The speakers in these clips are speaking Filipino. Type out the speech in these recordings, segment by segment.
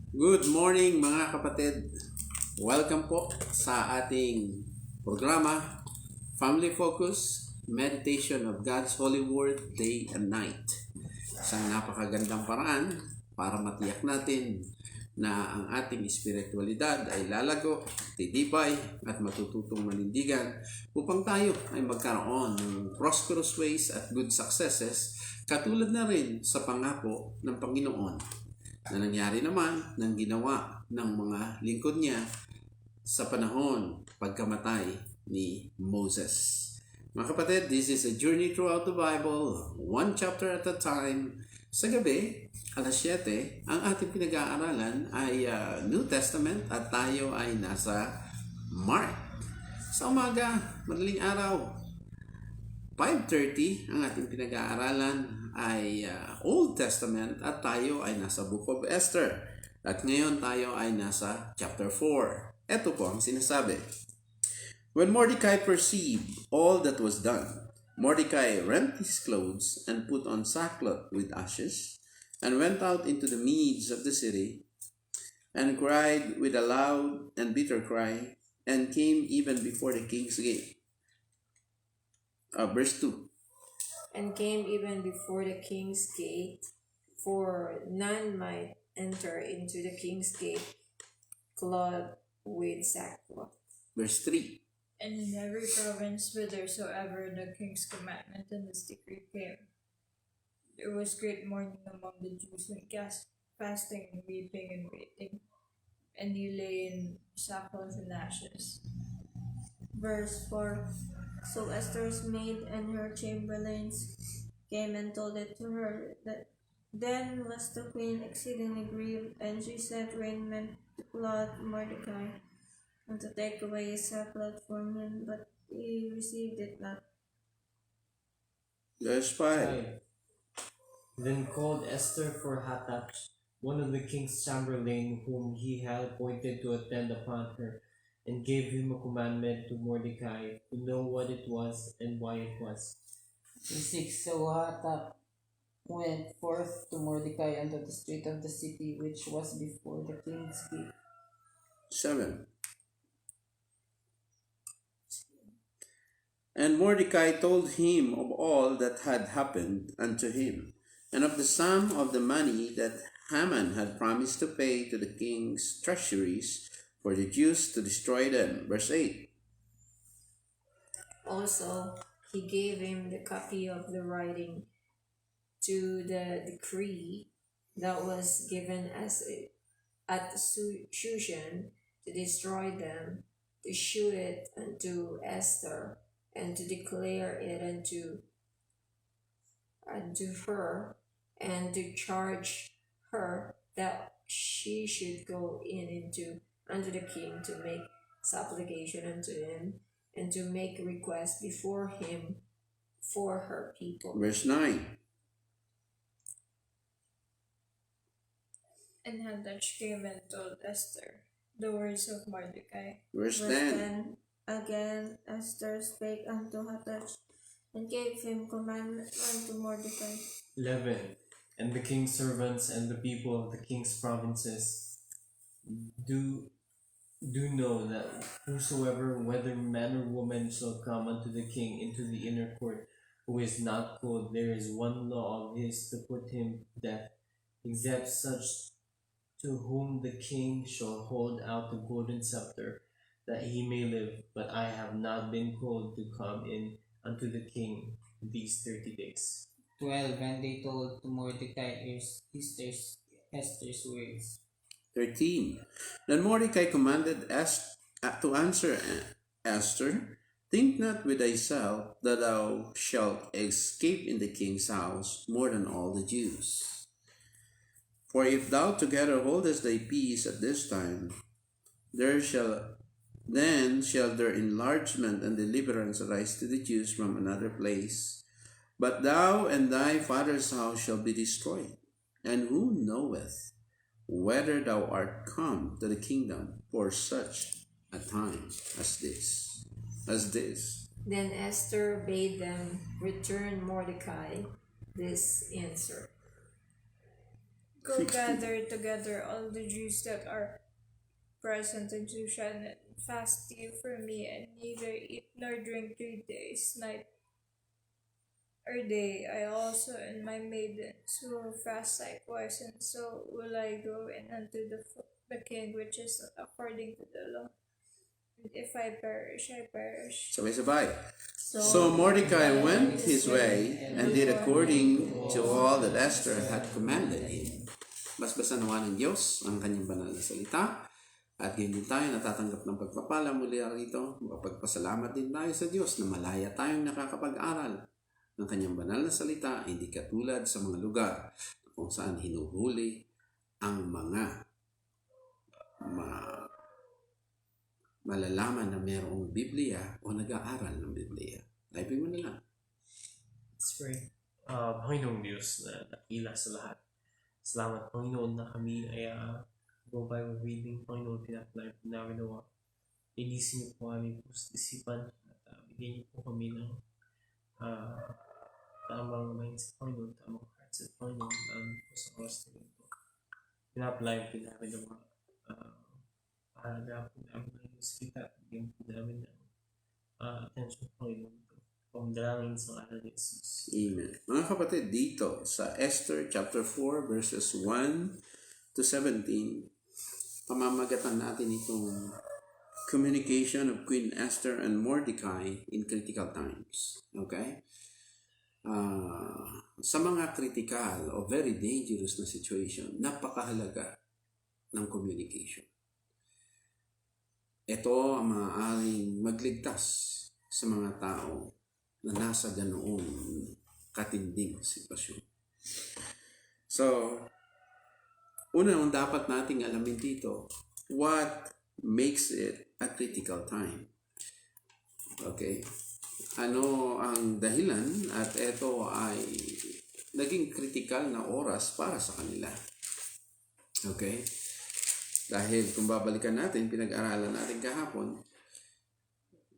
Good morning mga kapatid. Welcome po sa ating programa, Family Focus, Meditation of God's Holy Word, Day and Night. Isang napakagandang paraan para matiyak natin na ang ating espiritualidad ay lalago, titibay at matututong manindigan upang tayo ay magkaroon ng prosperous ways at good successes katulad na rin sa pangako ng Panginoon na nangyari naman ng ginawa ng mga lingkod niya sa panahon pagkamatay ni Moses. Mga kapatid, this is a journey throughout the Bible, one chapter at a time. Sa gabi, alas 7, ang ating pinag-aaralan ay New Testament at tayo ay nasa Mark. Sa umaga, madaling araw, 5:30 ang ating pinag-aaralan ay Old Testament at tayo ay nasa Book of Esther. At ngayon tayo ay nasa chapter 4. Ito po ang sinasabi. When Mordecai perceived all that was done, Mordecai rent his clothes and put on sackcloth with ashes, and went out into the midst of the city, and cried with a loud and bitter cry, and came even before the king's gate. Verse 2. And came even before the king's gate, for none might enter into the king's gate clothed with sackcloth. Verse 3. And in every province whithersoever the king's commandment and this decree came, there was great mourning among the Jews, and fasting and weeping and waiting, and he lay in sackcloth and ashes. Verse 4. So Esther's maid and her chamberlains came and told it to her. Then was the queen exceedingly grieved, and she sent raiment to clothe Mordecai, and to take away his sackcloth from him, but he received it not. Verse 5. Then called Esther for Hathach, one of the king's chamberlain, whom he had appointed to attend upon her, and gave him a commandment to Mordecai to know what it was and why it was. 6. So Hathach went forth to Mordecai unto the street of the city, which was before the king's gate. 7. And Mordecai told him of all that had happened unto him, and of the sum of the money that Haman had promised to pay to the king's treasuries for the Jews to destroy them. Verse 8. Also, he gave him the copy of the writing to the decree that was given at Shushan to destroy them, to shew it unto Esther, and to declare it unto her, and to charge her that she should go unto the king to make supplication unto him, and to make request before him for her people. Verse 9. And Hathach came and told Esther the words of Mordecai. Verse Verse 10. 10. Again Esther spake unto Hathach, and gave him commandment unto Mordecai. 11. And the king's servants and the people of the king's provinces do know that whosoever, whether man or woman, shall come unto the king into the inner court, who is not clothed, there is one law of his to put him to death, except such to whom the king shall hold out the golden scepter, that he may live. But I have not been called to come in unto the king these 30 days. 12. And they told to Mordecai Esther's words. 13. Then Mordecai commanded to answer Esther, think not with thyself that thou shalt escape in the king's house more than all the Jews. For if thou together holdest thy peace at this time, then shall their enlargement and deliverance arise to the Jews from another place. But thou and thy father's house shall be destroyed. And who knoweth whether thou art come to the kingdom for such a time as this? Then Esther bade them return Mordecai this answer. Go gather together all the Jews that are present in Shushan and fast you for me, and neither eat nor drink 3 days, night or day. I also and my maidens will fast likewise, and so will I go in unto the king, which is not according to the law. And if I perish, I perish. Sabay-sabay. So Mordecai went his way and did according to all that Esther had commanded him. Basbasan nawa ng Diyos ang kanyang banal na salita. At ganyan din tayo natatanggap ng pagpapala muli rito. Mapagpasalamat din tayo sa Diyos na malaya tayong nakakapag-aral ng kanyang banal na salita, hindi katulad sa mga lugar kung saan hinuhuli ang mga malalaman na mayroong Biblia o nag-aaral ng Biblia. Typing mo na lang. Let's pray. Panginoong Diyos na nakila sa lahat. Salamat, Panginoon, na kami ay go Bible reading, Panginoon, pinapalay po namin nawa. Inisin niyo po aming puso-isipan at bigyan niyo po kami ng tamang mindset, Panginoon, tamang heartset, Panginoon, po sa oras na ito. Pinapalay po namin nawa. Pahala po namin ng salita, bigyan po namin ng attention, Panginoon. Pagdalangin sa ngalan ni Jesus. Amen. Mga kapatid, dito sa Esther chapter 4 verses 1 to 17, pamamagatan natin itong communication of Queen Esther and Mordecai in critical times. Okay? Sa mga critical o very dangerous na situation, napakahalaga ng communication. Ito ang maaaring magligtas sa mga tao na nasa ganoong katinding sitwasyon. So, una ang dapat nating alamin dito, what makes it a critical time? Okay? Ano ang dahilan at ito ay naging critical na oras para sa kanila? Okay? Dahil kung babalikan natin, pinag-aralan natin kahapon,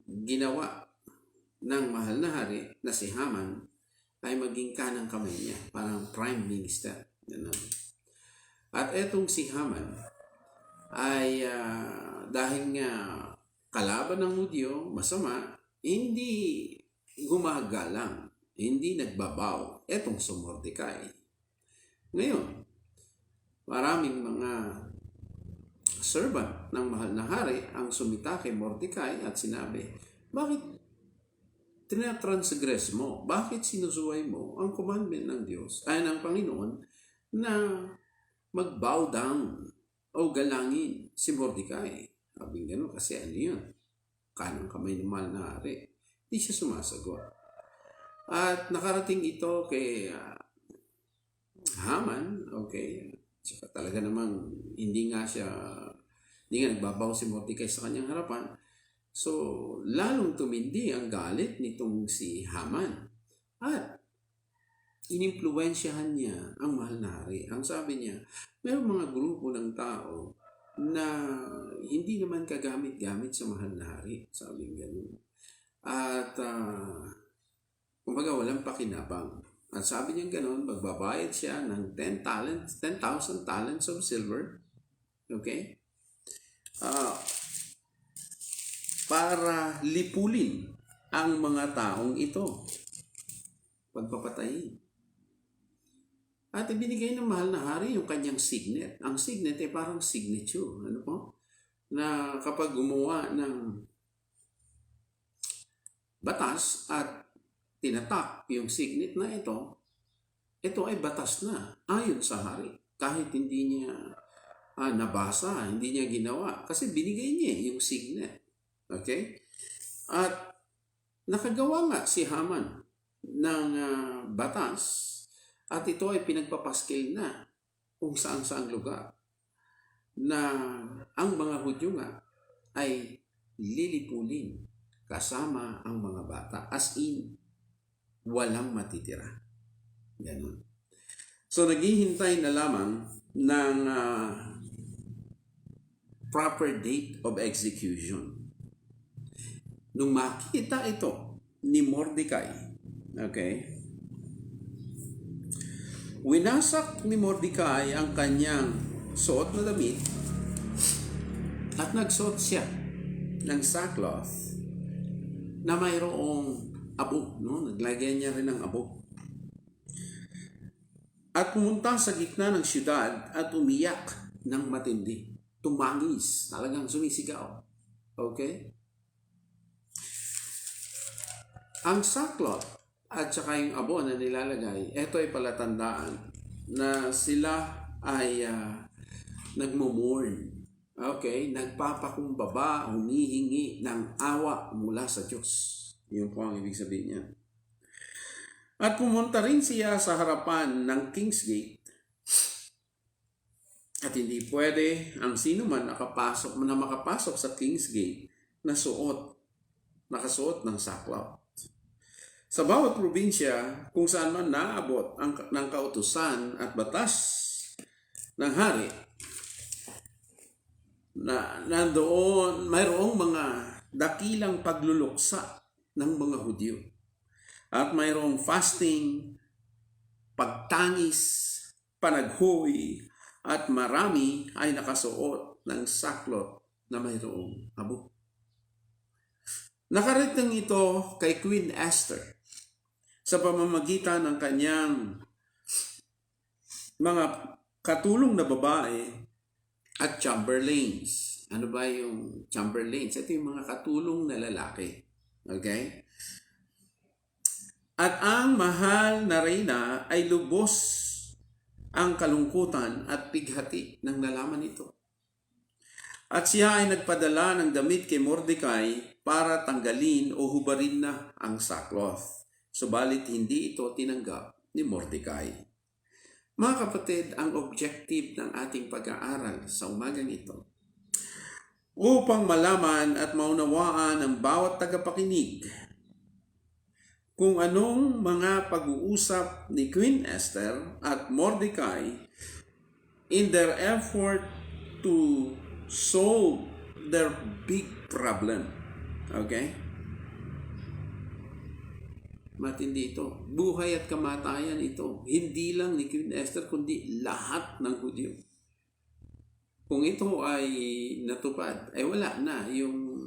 ginawa ng mahal na hari na si Haman ay maging kanang kamay niya, parang prime minister. At etong si Haman ay dahil nga kalaban ng Hudyo, masama, hindi gumagalang, hindi nagbabaw etong si Mordecai. Ngayon, maraming mga servant ng mahal na hari ang sumita kay Mordecai at sinabi, bakit tinatransgress mo? Bakit sinusuway mo ang commandment ng Diyos ay ng Panginoon na mag-bow down o galangin si Mordecai? Sabi nga gano'n kasi ano yun? Kanang kamay ng mahal na hari. Hindi siya sumasagot. At nakarating ito kay Haman, okay, saka talaga namang hindi nga nagbabaw si Mordecai sa kanyang harapan. So, lalong tumindi ang galit nitong si Haman. At inimpluwensyahan niya ang mahal na hari. Ang sabi niya, mayroong mga grupo ng tao na hindi naman kagamit-gamit sa mahal na hari. Sabi nga gano'n. At, kumbaga walang pakinabang. At sabi niya gano'n, magbabayad siya ng 10,000 talents of silver. Okay? Para lipulin ang mga taong ito. Pagpapatayin. At ibinigay ng mahal na hari yung kanyang signet. Ang signet ay parang signature. Ano po? Na kapag gumawa ng batas at tinatak yung signet na ito ay batas na ayon sa hari. Kahit hindi niya nabasa, hindi niya ginawa. Kasi binigay niya yung signet. Okay? At nakagawa nga si Haman ng batas at ito ay pinagpapaskil na kung saan-saang lugar na ang mga Hudyo nga ay lilipulin kasama ang mga bata. As in, walang matitira. Ganun. So, naghihintay na lamang ng proper date of execution. Nung makita ito ni Mordecai, okay, Winasak ni Mordecai ang kanyang suot na damit at nagsuot siya ng sackcloth na mayroong abo, no? Naglagyan niya rin ng abo. At pumunta sa gitna ng siyudad at umiyak ng matindi. Tumangis, talagang sumisigaw. Okay? Ang sackcloth at saka yung abo na nilalagay, ito ay palatandaan na sila ay nagmumurn. Okay? Nagpapakumbaba, humihingi ng awa mula sa Diyos. Yun po ang ibig sabihin niya. At pumunta rin siya sa harapan ng King's Gate. At hindi pwede ang sino man na makapasok sa King's Gate na nakasuot ng sackcloth. Sa bawat probinsya, kung saan man naabot ng kautusan at batas ng hari, na nandoon mayroong mga dakilang pagluluksa ng mga Hudyo. At mayroong fasting, pagtangis, panaghoy, at marami ay nakasuot ng sackcloth na mayroong abo. Nakarating ito kay Queen Esther sa pamamagitan ng kanyang mga katulong na babae at chamberlains. Ano ba yung chamberlains? Ito yung mga katulong na lalaki. Okay? At ang mahal na reyna ay lubos ang kalungkutan at pighati nang nalaman ito. At siya ay nagpadala ng damit kay Mordecai para tanggalin o hubarin na ang sackcloth. Subalit hindi ito tinanggap ni Mordecai. Mga kapatid, ang objective ng ating pag-aaral sa umagang ito upang malaman at maunawaan ng bawat tagapakinig kung anong mga pag-uusap ni Queen Esther at Mordecai in their effort to solve their big problem. Okay? Matindi ito. Buhay at kamatayan ito. Hindi lang ni Queen Esther, kundi lahat ng Hudyo. Kung ito ay natupad, ay wala na yung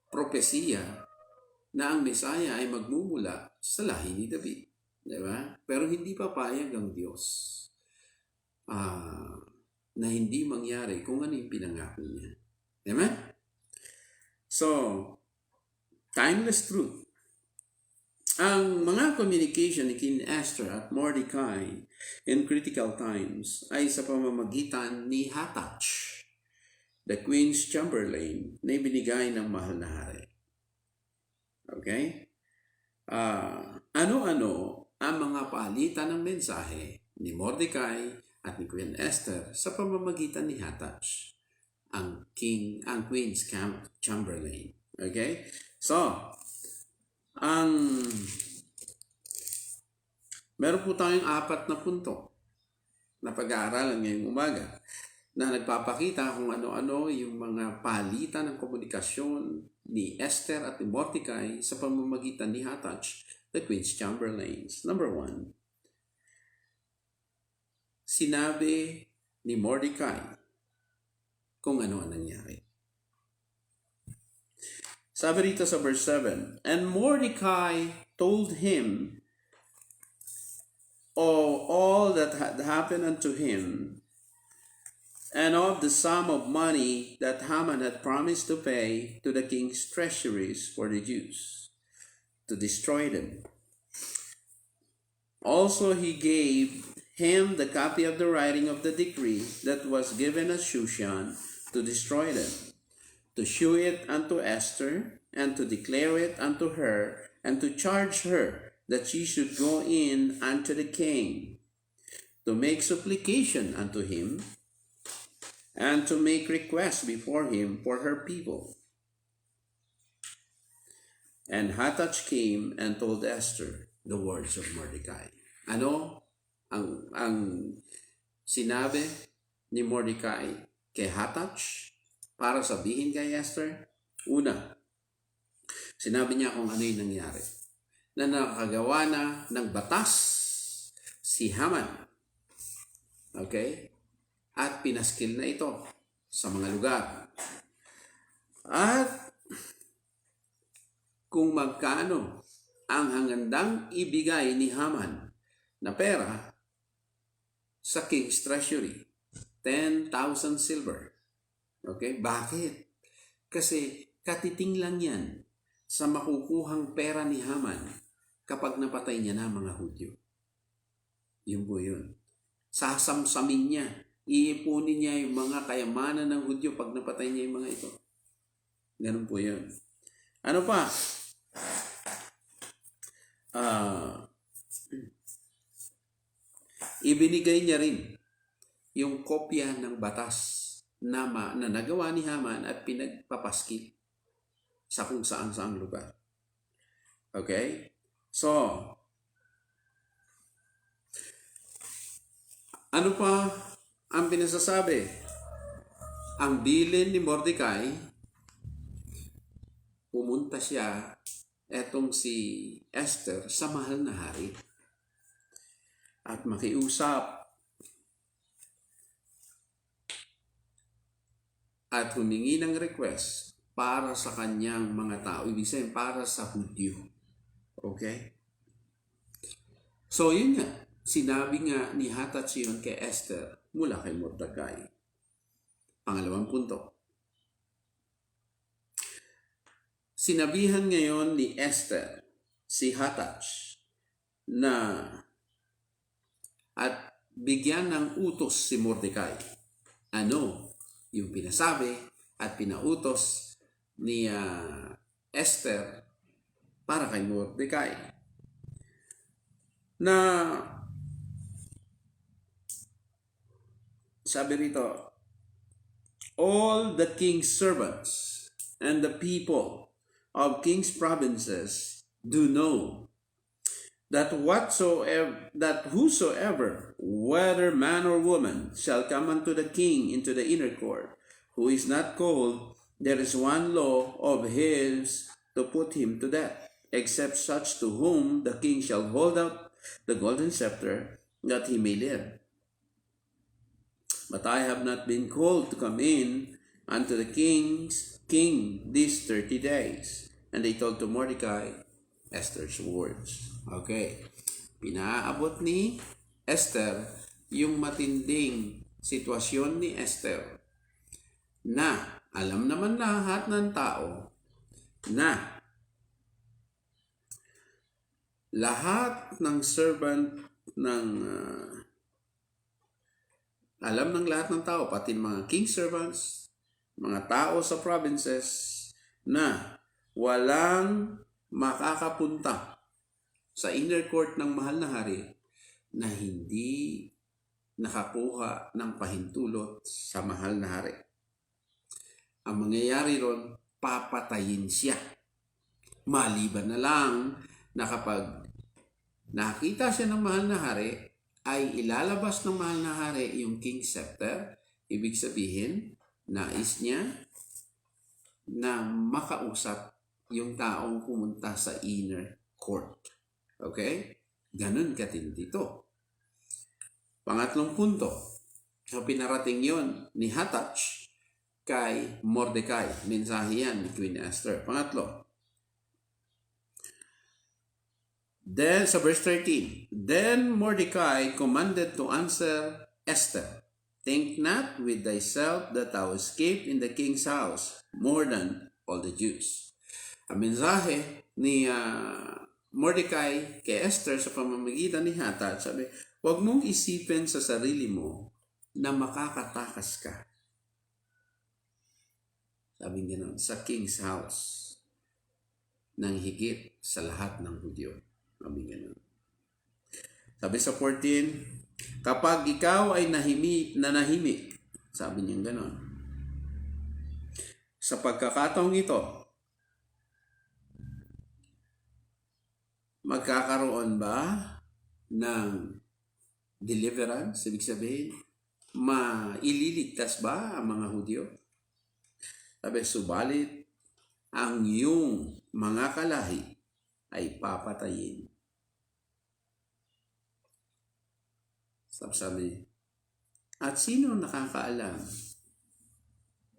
propesiya na ang Mesaya ay magmumula sa lahi ni David. Diba? Pero hindi papayag ang Diyos na hindi mangyari kung ano yung pinangako niya. Diba? So, timeless truth. Ang mga communication ni Queen Esther at Mordecai in critical times ay sa pamamagitan ni Hathach, the Queen's Chamberlain, na ibinigay ng mahal na hari. Okay? Ano-ano ang mga palitan ng mensahe ni Mordecai at ni Queen Esther sa pamamagitan ni Hathach, ang Queen's Chamberlain. Okay? So, meron po tayong 4 na punto na pag-aaralan ngayong umaga na nagpapakita kung ano-ano yung mga palitan ng komunikasyon ni Esther at ni Mordecai sa pamamagitan ni Hathach, the Queen's Chamberlains. Number 1, sinabi ni Mordecai kung ano ang nangyari. Sabi rito sa verse 7, and Mordecai told him of all that had happened unto him, and of the sum of money that Haman had promised to pay to the king's treasuries for the Jews, to destroy them. Also he gave him the copy of the writing of the decree that was given at Shushan to destroy them, to shew it unto Esther, and to declare it unto her, and to charge her that she should go in unto the king, to make supplication unto him, and to make request before him for her people. And Hathach came and told Esther the words of Mordecai. Ano ang sinabi ni Mordecai kay Hathach para sabihin kay Esther? Una, sinabi niya kung ano yung nangyari. na nakagawa na ng batas si Haman. Okay? At pinaskil na ito sa mga lugar. At kung magkano ang hangandang ibigay ni Haman na pera sa King's Treasury, 10,000 silver. Okay? Bakit? Kasi katiting lang yan sa makukuhang pera ni Haman kapag napatay niya na mga Hudyo. Yun po yun. Sasamsamin niya. Iipunin niya yung mga kayamanan ng Hudyo pag napatay niya yung mga ito. Ganun po yun. Ano pa? Ibinigay niya rin yung kopya ng batas na nagawa ni Haman at pinagpapaskil sa kung saan-saang lugar. Okay? So, ano pa ang pinasasabi? Ang bilin ni Mordecai, pumunta siya, etong si Esther, sa mahal na hari. At makiusap at humingi ng request para sa kanyang mga tao. Ibig sabihin, para sa Hudyo. Okay? So, yun nga. Sinabi nga ni Hatach yun kay Esther mula kay Mordecai. Pangalawang punto. Sinabihan ngayon ni Esther si Hatach na at bigyan ng utos si Mordecai. Ano yung pinasabi at pinautos ni Esther para kay Mordecai? Na sabi rito, all the king's servants and the people of king's provinces do know that whosoever, whether man or woman, shall come unto the king into the inner court, who is not called, there is one law of his to put him to death, except such to whom the king shall hold out the golden scepter, that he may live. But I have not been called to come in unto the king these 30 days. And they told to Mordecai Esther's words. Okay. Pinaabot ni Esther yung matinding sitwasyon ni Esther na alam naman lahat ng tao na lahat ng servant ng alam ng lahat ng tao, pati mga king servants, mga tao sa provinces, na walang makakapunta sa inner court ng mahal na hari na hindi nakakuha ng pahintulot sa mahal na hari. Ang mangyayari ron, papatayin siya. Maliban na lang na kapag nakita siya ng mahal na hari, ay ilalabas ng mahal na hari yung king's scepter. Ibig sabihin, nais niya na makausap yung taong pumunta sa inner court. Okay? Ganun katindi ito. Pangatlong punto. So, pinarating yon ni Hatach kay Mordecai. Mensahe yan ni Queen Esther. Pangatlo. Then, sa verse 13, then Mordecai commanded to answer Esther, think not with thyself that thou escaped in the king's house more than all the Jews. Ang mensahe ni Mordecai kay Esther sa pamamagitan ni Hatach, sabi, huwag mong isipin sa sarili mo na makakatakas ka. Sabi gano'n, sa king's house nang higit sa lahat ng Hudyo. Sabi ganun. Sabi sa 14, kapag ikaw ay nanahimik, sabi niya gano'n, sa pagkakataong ito, magkakaroon ba ng deliverance? Ibig sabihin, maililigtas ba ang mga Hudyo? Sabi, subalit, ang iyong mga kalahi ay papatayin. Sabi, at sino nakakaalam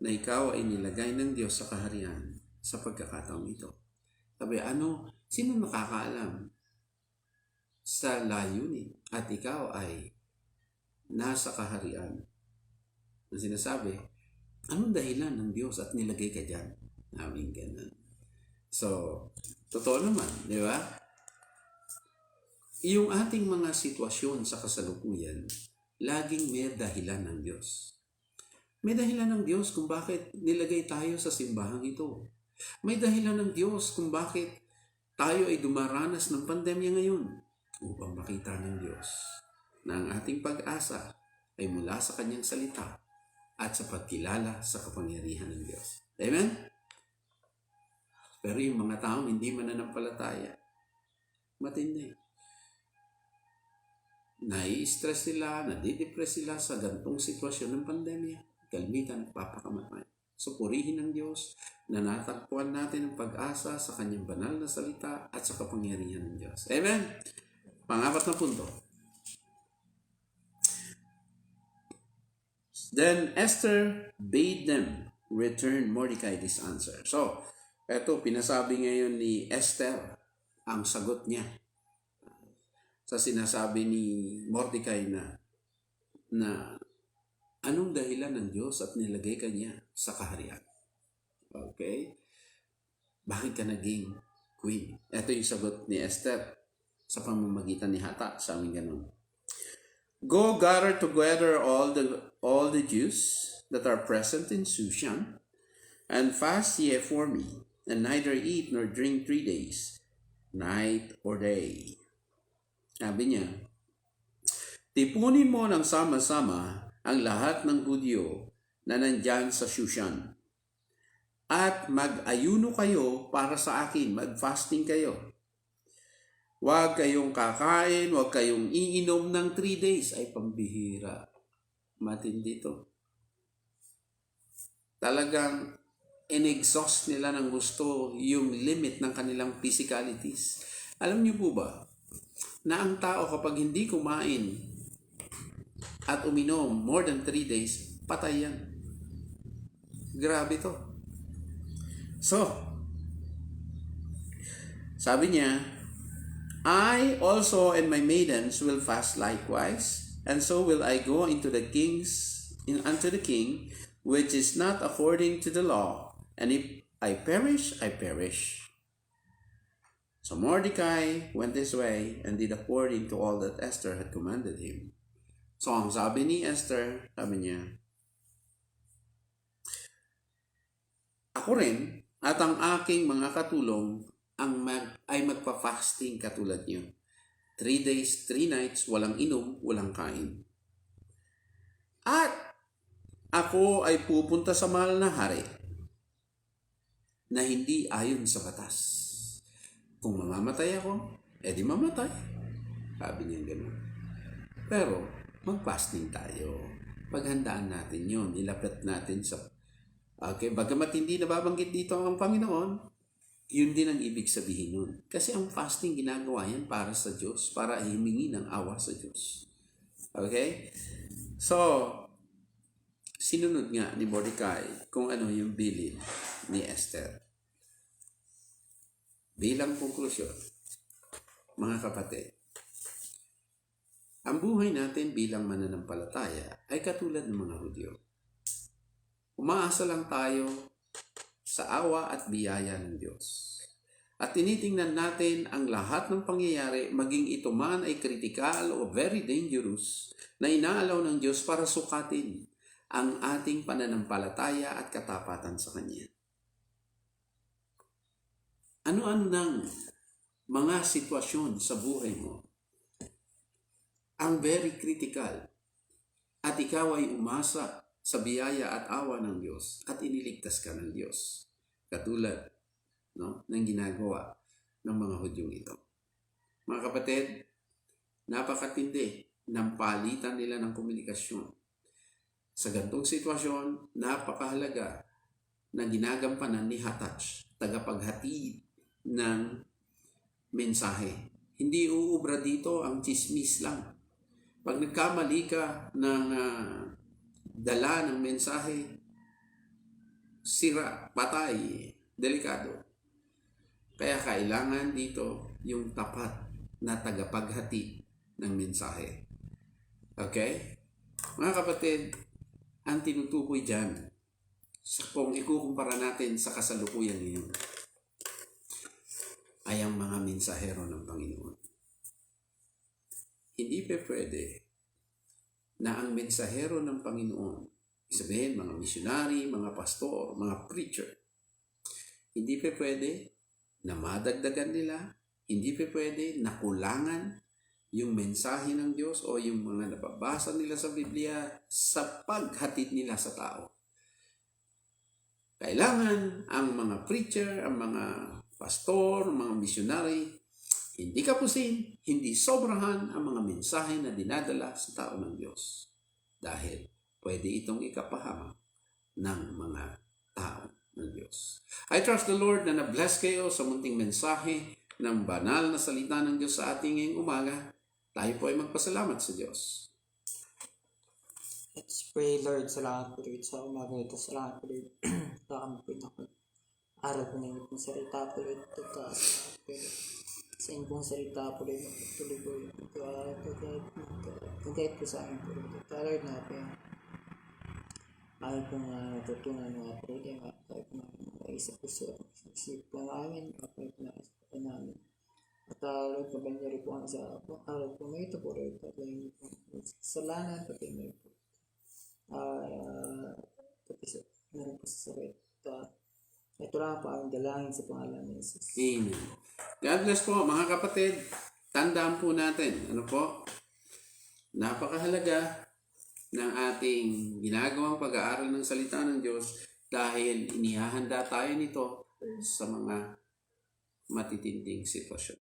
na ikaw ay nilagay ng Diyos sa kaharian sa pagkakataong ito? Sabi, sino nakakaalam sa layunin at ikaw ay nasa kaharian? Ang sinasabi, anong dahilan ng Diyos at nilagay ka dyan? Aming ganun. So, totoo naman, di ba? Yung ating mga sitwasyon sa kasalukuyan, laging may dahilan ng Diyos. May dahilan ng Diyos kung bakit nilagay tayo sa simbahang ito. May dahilan ng Diyos kung bakit tayo ay dumaranas ng pandemya ngayon upang makita ng Diyos na ang ating pag-asa ay mula sa Kanyang salita at sa pagkilala sa kapangyarihan ng Diyos. Amen? Pero yung mga taong hindi mananampalataya, matindi. Nai-stress sila, nadidepress sila sa gantong sitwasyon ng pandemya. Kalmitan, papakamatay. So purihin ng Diyos na natagpuan natin ang pag-asa sa Kanyang banal na salita at sa kapangyarihan ng Diyos. Amen? Pang-apat na punto. Then Esther bade them return Mordecai this answer. So, eto, pinasabi ngayon ni Esther ang sagot niya sa sinasabi ni Mordecai na anong dahilan ng Diyos at nilagay ka niya sa kaharian. Okay? Bakit ka naging queen? Ito yung sagot ni Esther sa pamamagitan ni Hata, sa aming ganun. Go gather together all the Jews that are present in Shushan, and fast ye for me, and neither eat nor drink 3 days, night or day. Sabi niya, tipunin mo ng sama-sama ang lahat ng Hudyo na nandyan sa Shushan. At mag-ayuno kayo para sa akin, mag-fasting kayo. Huwag kayong kakain, huwag kayong iinom ng 3 days. Ay, pambihira. Matindi to. Talagang in-exhaust nila ng gusto yung limit ng kanilang physicalities. Alam niyo po ba, na ang tao kapag hindi kumain at uminom more than 3 days, patay yan. Grabe to. So, sabi niya, I also and my maidens will fast likewise, and so will I go unto the king, which is not according to the law, and if I perish, I perish. So Mordecai went his way and did according to all that Esther had commanded him. So ang sabi ni Esther, sabi niya, ako rin at ang aking mga katulong ay magpa-fasting katulad niyo. 3 days, 3 nights, walang inom, walang kain. At ako ay pupunta sa mahal na hari na hindi ayon sa batas. Kung mamamatay ako, edi mamatay. Sabi niya gano'n. Pero, mag-fasting tayo. Paghandaan natin yun. Ilapit natin sa... Okay, bagamat hindi nababanggit dito ang Panginoon, yun din ang ibig sabihin nun. Kasi ang fasting ginagawa yan para sa Diyos, para himingi ng awa sa Diyos. Okay? So, sinunod nga ni Mordecai kung ano yung bilin ni Esther. Bilang konklusyon, mga kapatid, ang buhay natin bilang mananampalataya ay katulad ng mga Hudyo. Umaasa lang tayo sa awa at biyaya ng Diyos. At tinitingnan natin ang lahat ng pangyayari, maging ito man ay kritikal o very dangerous, na inaalaw ng Diyos para sukatin ang ating pananampalataya at katapatan sa Kanya. Ano-ano ng mga sitwasyon sa buhay mo ang very critical at ikaw ay umasa sa biyaya at awa ng Diyos at iniligtas ka ng Diyos. Katulad ng ginagawa ng mga Hudyong ito. Mga kapatid, napakatindi ng palitan nila ng komunikasyon. Sa gantong sitwasyon, napakahalaga na ginagampanan ni Hatach, tagapaghatid ng mensahe. Hindi uubra dito ang chismis lang. Pag nagkamali ka ng dala ng mensahe, sira, patay, delikado. Kaya kailangan dito yung tapat na tagapaghati ng mensahe. Okay? Mga kapatid, ang tinutukoy dyan, kung ikukumpara natin sa kasalukuyan ngayon, ay ang mga mensahero ng Panginoon. Hindi pa pwede na ang mensahero ng Panginoon, sabihin mga missionary, mga pastor, mga preacher, hindi pa pwede na madagdagan nila, hindi pa pwede na kulangan yung mensahe ng Diyos o yung mga nababasa nila sa Biblia sa paghatid nila sa tao. Kailangan ang mga preacher, ang mga pastor, ang mga missionary, hindi kapusin, hindi sobrahan ang mga mensahe na dinadala sa tao ng Diyos. Dahil pwede itong ikapahamak ng mga tao ng Diyos. I trust the Lord na na-bless kayo sa munting mensahe ng banal na salita ng Diyos sa ating ngayong umaga. Tayo po ay magpasalamat sa Diyos. Let's pray, Lord. Salamat po, Lord, sa umaga ito. Salamat po, Lord. Baka mapin ako. Aral po na yung pong salita po, Lord. Salamat po, Lord. Sa inyong pong salita po, Lord. Magpatuloy po, Lord. Mag-guide po sa amin po, Lord. Lord na po yung ayaw pong natutunan mga po, Lord. Ayaw po namin maisip po sa isip po namin. Ayaw po namin sa namin. At Lord, kabanyari po ang sa araw po na ito po, Lord. At lang po kasalanan, pati na po. Pati sa meron po sa sakit. Ito lang po ang dalangin sa pangalan ni Jesus. Amen. God bless po mga kapatid. Tandaan po natin, ano po, napakahalaga ng ating ginagawang pag-aaral ng salita ng Diyos dahil inihahanda tayo nito sa mga matitinding sitwasyon.